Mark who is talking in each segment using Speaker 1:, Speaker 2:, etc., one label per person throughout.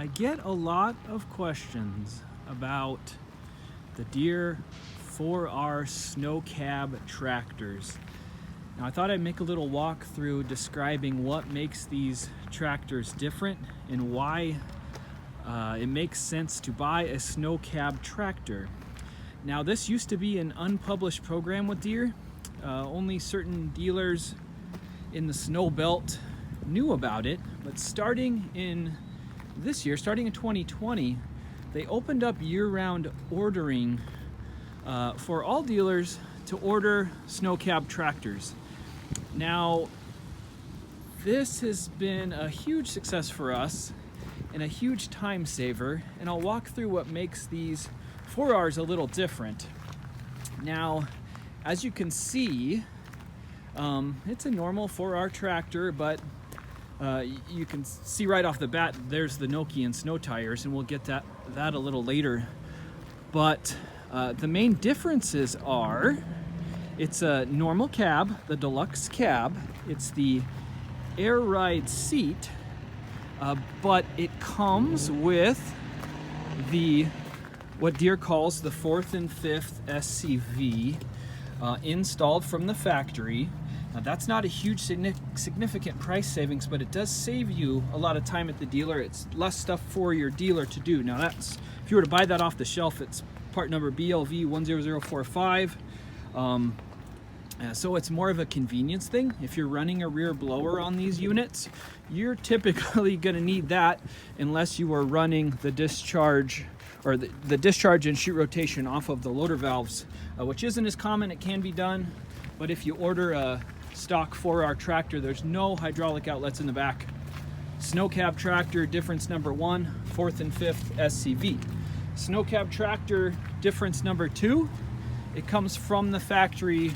Speaker 1: I get a lot of questions about the Deere 4R snow cab tractors. Now I thought I'd make a little walkthrough describing what makes these tractors different and why it makes sense to buy a snow cab tractor. Now this used to be an unpublished program with Deere. Only certain dealers in the snow belt knew about it, but starting in this year, starting in 2020, they opened up year-round ordering for all dealers to order snow cab tractors. Now, this has been a huge success for us and a huge time saver, and I'll walk through what makes these 4Rs a little different. Now, as you can see, it's a normal 4R tractor, but you can see right off the bat there's the Nokian snow tires, and we'll get that a little later. But the main differences are it's a normal cab, the deluxe cab. It's the air ride seat, but it comes with the what Deere calls the 4th and 5th SCV installed from the factory. Now that's not a huge significant price savings, but it does save you a lot of time at the dealer. It's less stuff for your dealer to do. Now that's, if you were to buy that off the shelf, it's part number BLV 10045. So it's more of a convenience thing. If you're running a rear blower on these units, you're typically going to need that unless you are running the discharge or the discharge and chute rotation off of the loader valves, which isn't as common. It can be done, but if you order a stock 4R tractor, there's no hydraulic outlets in the back. Snow cab tractor, difference number 1, 4th and 5th SCV. Snow cab tractor, difference number 2, it comes from the factory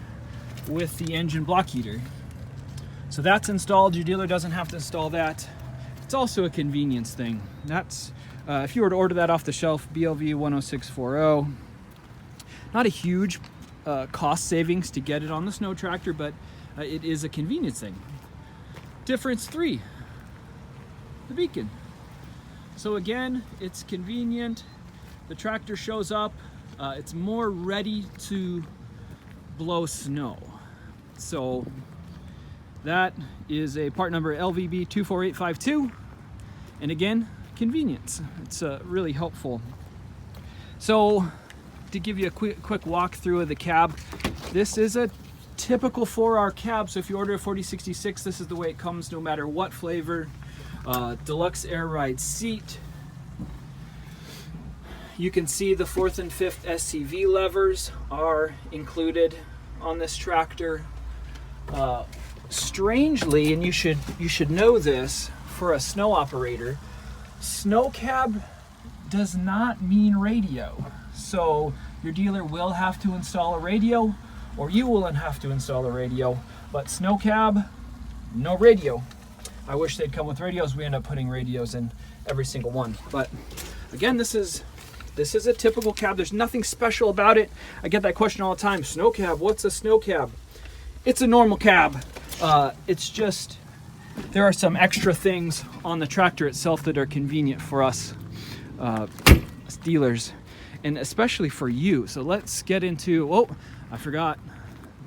Speaker 1: with the engine block heater. So that's installed. Your dealer doesn't have to install that. It's also a convenience thing. That's if you were to order that off the shelf, BLV 10640. Not a huge cost savings to get it on the snow tractor, but it is a convenience thing. Difference 3, the beacon. So again, it's convenient. The tractor shows up. It's more ready to blow snow. So that is a part number LVB 24852. And again, convenience. It's really helpful. So to give you a quick walkthrough of the cab, this is a typical 4R cab. So if you order a 4066, this is the way it comes no matter what flavor. Deluxe air ride seat. You can see the 4th and 5th SCV levers are included on this tractor. Strangely, and you should know this for a snow operator, snow cab does not mean radio. So your dealer will have to install a radio, or you will have to install a radio, but snow cab, no radio. I wish they'd come with radios. We end up putting radios in every single one. But again, this is a typical cab. There's nothing special about it. I get that question all the time. Snow cab, what's a snow cab? It's a normal cab. It's just, there are some extra things on the tractor itself that are convenient for us as dealers, and especially for you. So let's get into, oh, I forgot,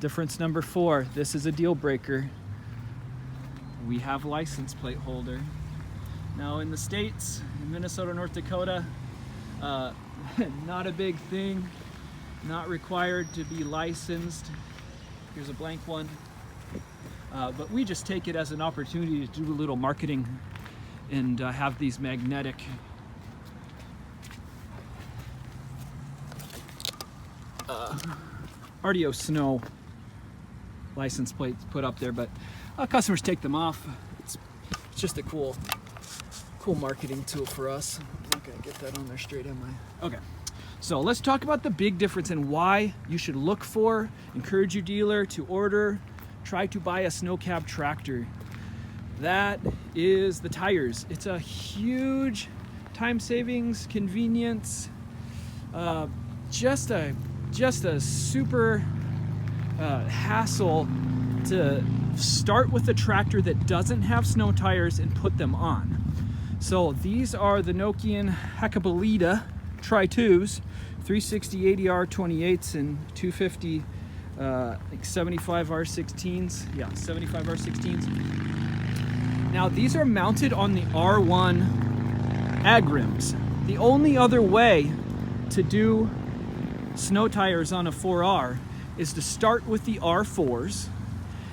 Speaker 1: difference number 4. This is a deal breaker. We have license plate holder. Now in the States, in Minnesota, North Dakota, not a big thing, not required to be licensed. Here's a blank one. But we just take it as an opportunity to do a little marketing and have these magnetic RDO Snow license plates put up there, but customers take them off. It's just a cool marketing tool for us. I'm not gonna get that on there straight, am I? Okay. So let's talk about the big difference and why you should look for, encourage your dealer to order, try to buy a snow cab tractor. That is the tires. It's a huge time savings, convenience, just a super hassle to start with a tractor that doesn't have snow tires and put them on. So these are the Nokian hakkapeliitta Tri-2s, 360 80R 28s and 250 like 75 R16s. Yeah, 75 R16s. Now these are mounted on the R1 ag rims. The only other way to do snow tires on a 4R is to start with the R4s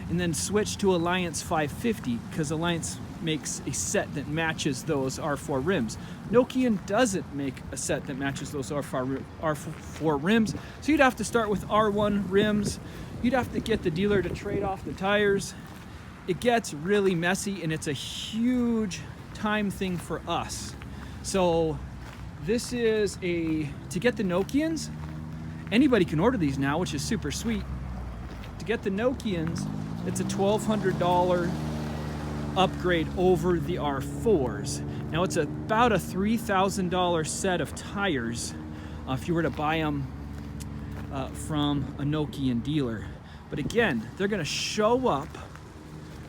Speaker 1: and then switch to Alliance 550, because Alliance makes a set that matches those R4 rims. Nokian doesn't make a set that matches those R4 rims, so you'd have to start with R1 rims. You'd have to get the dealer to trade off the tires. It gets really messy, and it's a huge time thing for us. So this is to get the Nokians, anybody can order these now, which is super sweet. To get the Nokians, it's a $1,200 upgrade over the R4s. Now it's about a $3,000 set of tires if you were to buy them from a Nokian dealer. But again, they're going to show up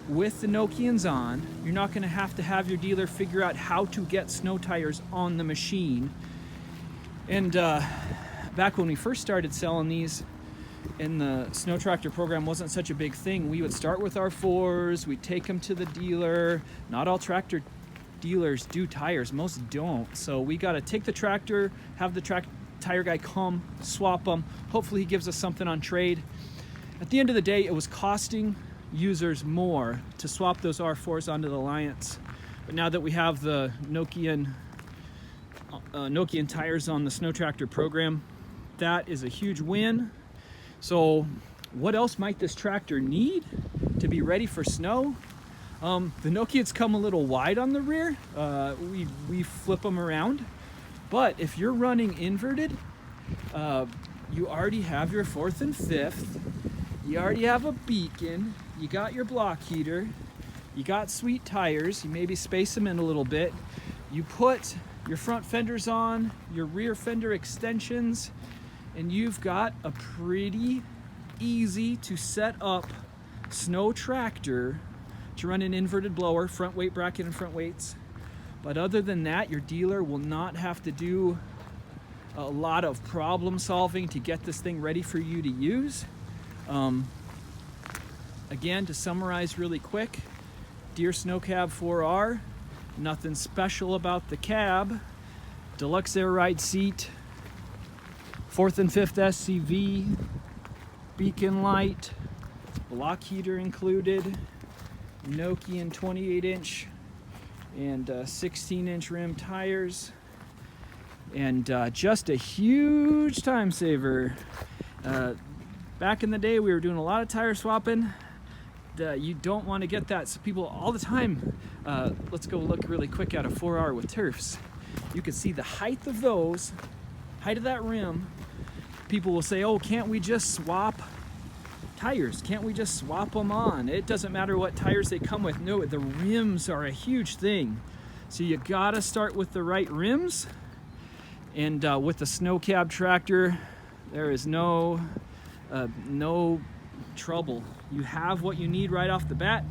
Speaker 1: with the Nokians on. You're not going to have your dealer figure out how to get snow tires on the machine. And back when we first started selling these, and the snow tractor program wasn't such a big thing, we would start with our 4s, we'd take them to the dealer. Not all tractor dealers do tires, most don't. So we got to take the tractor, have the tire guy come, swap them. Hopefully he gives us something on trade. At the end of the day, it was costing users more to swap those R4s onto the Alliance. But now that we have the Nokian tires on the snow tractor program, that is a huge win. So what else might this tractor need to be ready for snow? The Nokians come a little wide on the rear. We flip them around. But if you're running inverted, you already have your 4th and 5th. You already have a beacon. You got your block heater. You got sweet tires. You maybe space them in a little bit. You put your front fenders on, your rear fender extensions, and you've got a pretty easy to set up snow tractor to run an inverted blower, front weight bracket and front weights. But other than that, your dealer will not have to do a lot of problem solving to get this thing ready for you to use. Again, to summarize really quick, Deere Snow Cab 4R, nothing special about the cab. Deluxe air ride seat, 4th and 5th SCV, beacon light, block heater included, Nokian 28-inch and 16-inch rim tires, and just a huge time saver. Back in the day, we were doing a lot of tire swapping. You don't want to get that. So people all the time, let's go look really quick at a 4R with turfs. You can see the height of those, height of that rim. People will say, oh, can't we just swap tires? Can't we just swap them on? It doesn't matter what tires they come with. No, the rims are a huge thing. So you gotta start with the right rims. And with the snow cab tractor, there is no trouble. You have what you need right off the bat.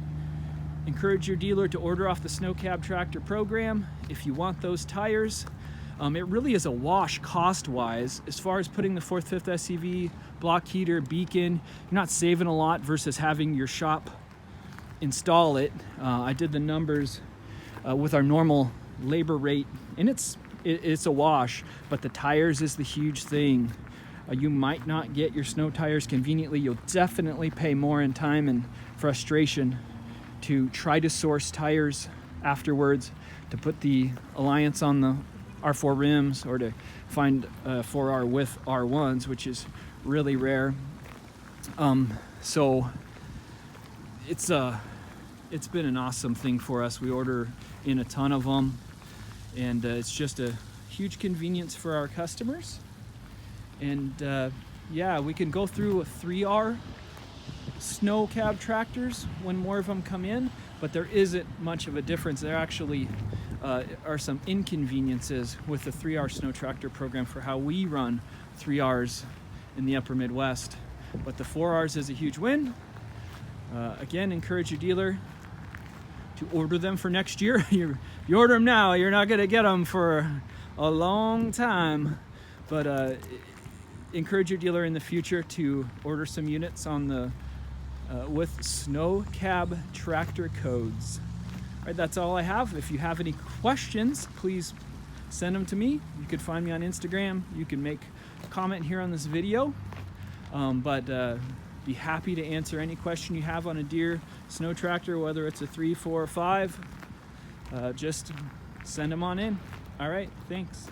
Speaker 1: Encourage your dealer to order off the snow cab tractor program if you want those tires. It really is a wash cost-wise. As far as putting the 4th, 5th SCV, block heater, beacon, you're not saving a lot versus having your shop install it. I did the numbers with our normal labor rate, and it's a wash, but the tires is the huge thing. You might not get your snow tires conveniently. You'll definitely pay more in time and frustration to try to source tires afterwards, to put the Alliance on the R4 rims, or to find a 4R with R1s, which is really rare. So it's been an awesome thing for us. We order in a ton of them, and it's just a huge convenience for our customers. And yeah, we can go through a 3R snow cab tractors when more of them come in, but there isn't much of a difference. There actually are some inconveniences with the 3R snow tractor program for how we run 3Rs in the upper Midwest. But the 4Rs is a huge win. Again, encourage your dealer to order them for next year. You order them now, you're not going to get them for a long time. But encourage your dealer in the future to order some units on the with snow cab tractor codes. All right, that's all I have. If you have any questions, please send them to me. You can find me on Instagram. You can make a comment here on this video. Be happy to answer any question you have on a Deere snow tractor, whether it's a 3, 4, or 5. Just send them on in. All right, thanks.